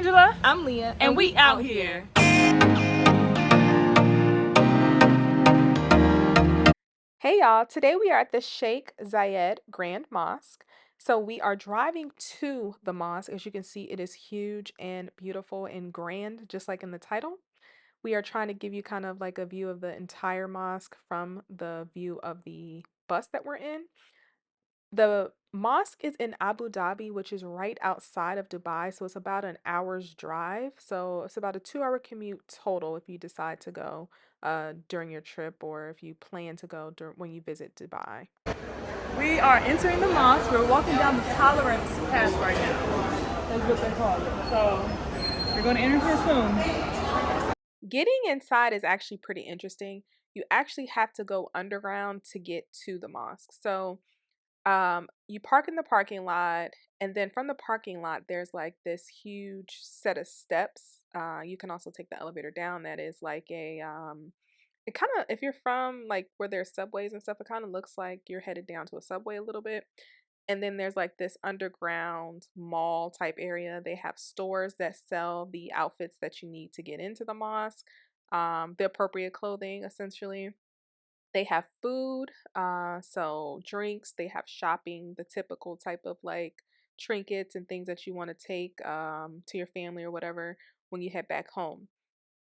Angela. I'm Leah. And we out here. Hey y'all, today we are at the Sheikh Zayed Grand Mosque. So we are driving to the mosque. As you can see, it is huge and beautiful and grand, just like in the title. We are trying to give you kind of like a view of the entire mosque from the view of the bus that we're in. The mosque is in Abu Dhabi, which is right outside of Dubai, so it's about an hour's drive. So it's about a 2-hour commute total if you decide to go during your trip or if you plan to go when you visit Dubai. We are entering the mosque. We're walking down the tolerance path right now. That's what they call it. So we're going to enter here soon. Getting inside is actually pretty interesting. You actually have to go underground to get to the mosque. So you park in the parking lot, and then from the parking lot there's like this huge set of steps. You can also take the elevator down. That is like a it kind of, if you're from like where there's subways and stuff, it kind of looks like you're headed down to a subway a little bit. And then there's like this underground mall type area. They have stores that sell the outfits that you need to get into the mosque, the appropriate clothing essentially. They have food, so drinks, they have shopping, the typical type of like trinkets and things that you want to take to your family or whatever when you head back home.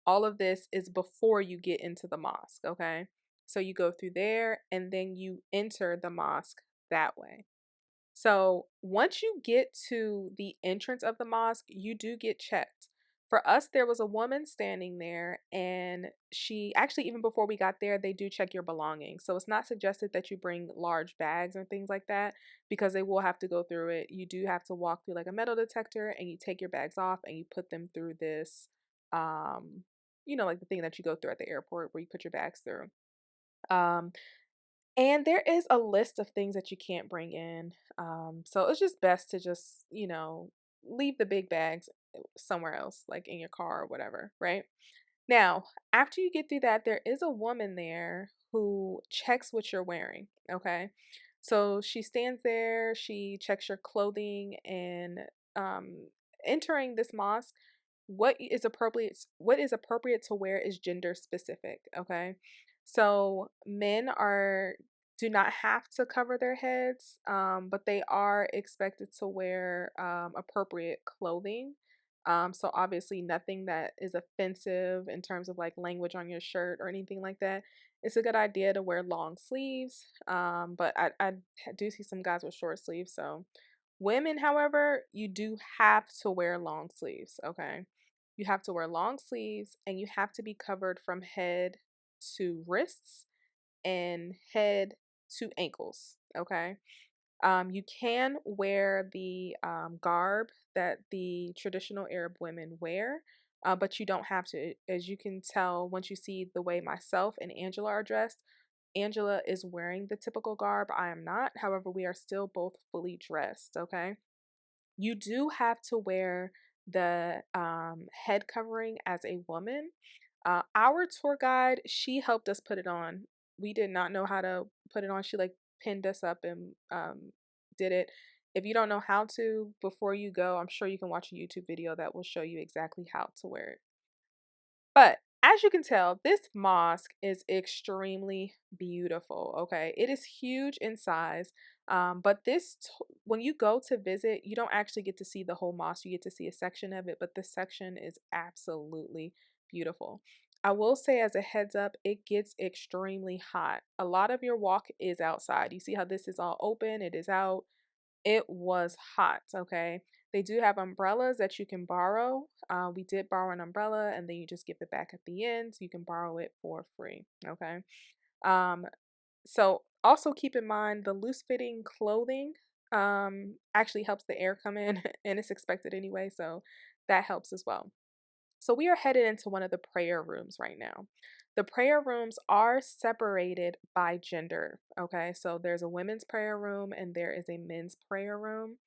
All of this is before you get into the mosque, okay? So you go through there and then you enter the mosque that way. So once you get to the entrance of the mosque, you do get checked. For us, there was a woman standing there, and she actually, even before we got there, they do check your belongings. So it's not suggested that you bring large bags or things like that because they will have to go through it. You do have to walk through like a metal detector, and you take your bags off and you put them through this, um, like the thing that you go through at the airport where you put your bags through. Um, and there is a list of things that you can't bring in. So it's just best to just, leave the big bags somewhere else, like in your car or whatever, right? Now, after you get through that, there is a woman there who checks what you're wearing, okay? So she stands there, she checks your clothing, and um, entering this mosque, what is appropriate to wear is gender specific, okay? So men are do not have to cover their heads, but they are expected to wear appropriate clothing. So obviously nothing that is offensive in terms of like language on your shirt or anything like that. It's a good idea to wear long sleeves, but I do see some guys with short sleeves. So women, however, you do have to wear long sleeves, okay? You have to wear long sleeves and you have to be covered from head to wrists and head to ankles, okay? You can wear the garb that the traditional Arab women wear, but you don't have to. As you can tell, once you see the way myself and Angela are dressed, Angela is wearing the typical garb. I am not. However, we are still both fully dressed, okay? You do have to wear the head covering as a woman. Our tour guide, she helped us put it on. We did not know how to put it on. She like pinned us up and did it. If you don't know how to before you go, I'm sure you can watch a YouTube video that will show you exactly how to wear it. But as you can tell, this mosque is extremely beautiful. Okay, it is huge in size. But when you go to visit, you don't actually get to see the whole mosque. You get to see a section of it, but this section is absolutely beautiful. I will say, as a heads up, it gets extremely hot. A lot of your walk is outside. You see how this is all open, it is out. It was hot, okay? They do have umbrellas that you can borrow. We did borrow an umbrella and then you just give it back at the end. So you can borrow it for free, okay? Um, so also keep in mind the loose fitting clothing actually helps the air come in and it's expected anyway. So that helps as well. So we are headed into one of the prayer rooms right now. The prayer rooms are separated by gender. Okay, so there's a women's prayer room and there is a men's prayer room.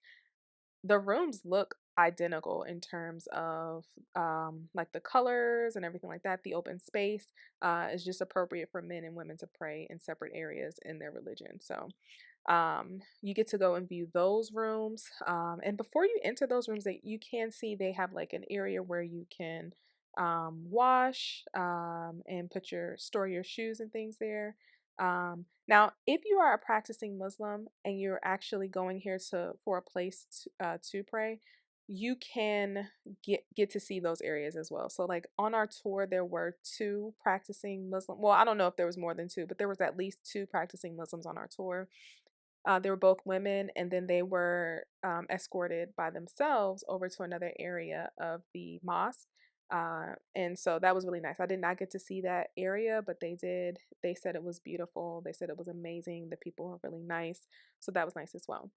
The rooms look identical in terms of like the colors and everything like that. The open space is just appropriate for men and women to pray in separate areas in their religion. So You get to go and view those rooms. And before you enter those rooms, that you can see they have like an area where you can wash and store your shoes and things there. Now, if you are a practicing Muslim and you're actually going here for a place to pray, you can get to see those areas as well. So like on our tour, there were 2 practicing Muslim. Well, I don't know if there was more than 2, but there was at least 2 practicing Muslims on our tour. They were both women, and then they were escorted by themselves over to another area of the mosque. And so that was really nice. I did not get to see that area, but they did. They said it was beautiful. They said it was amazing. The people were really nice. So that was nice as well.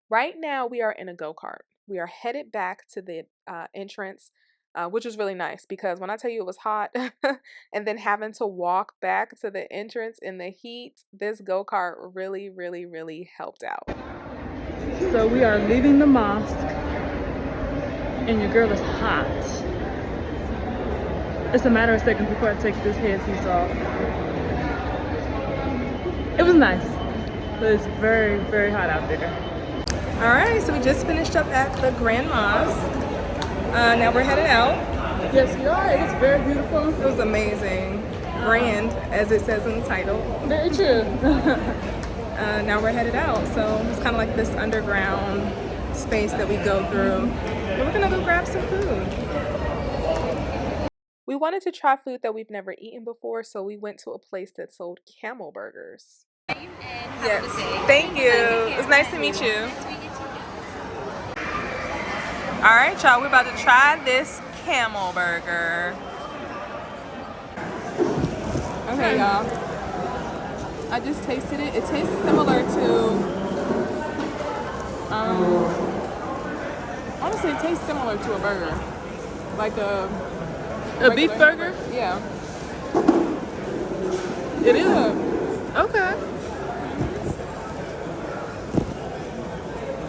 Right now, we are in a go-kart. We are headed back to the entrance, which was really nice because when I tell you it was hot and then having to walk back to the entrance in the heat, this go-kart really, really, really helped out. So we are leaving the mosque and your girl is hot. It's a matter of seconds before I take this headpiece off. It was nice, but it's very, very hot out there. All right, so we just finished up at the Grand Mosque. Now we're headed out. Yes, we are. It was very beautiful. It was amazing. Grand, as it says in the title. Very true. Now we're headed out. So it's kind of like this underground space that we go through. But we're going to go grab some food. We wanted to try food that we've never eaten before, so we went to a place that sold camel burgers. Yes, thank you. It was nice to meet you. All right, y'all, we're about to try this camel burger. Okay, y'all. I just tasted it. It tastes similar to, honestly, it tastes similar to a burger. Like A beef burger? Yeah. It is. Okay.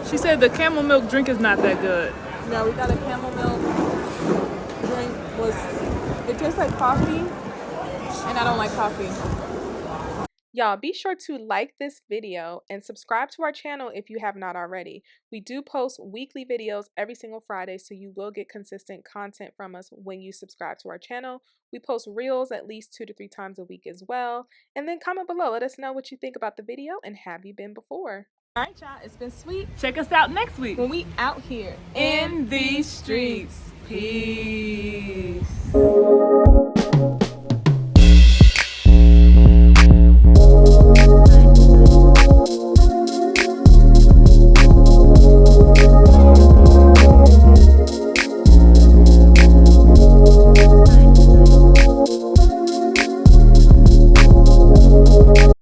She said the camel milk drink is not that good. No, we got a camel milk drink. It tastes like coffee, and I don't like coffee. Y'all, be sure to like this video and subscribe to our channel if you have not already. We do post weekly videos every single Friday, so you will get consistent content from us when you subscribe to our channel. We post reels at least 2 to 3 times a week as well. And then comment below. Let us know what you think about the video and have you been before. All right, y'all, it's been sweet. Check us out next week When we out here in these streets. Peace.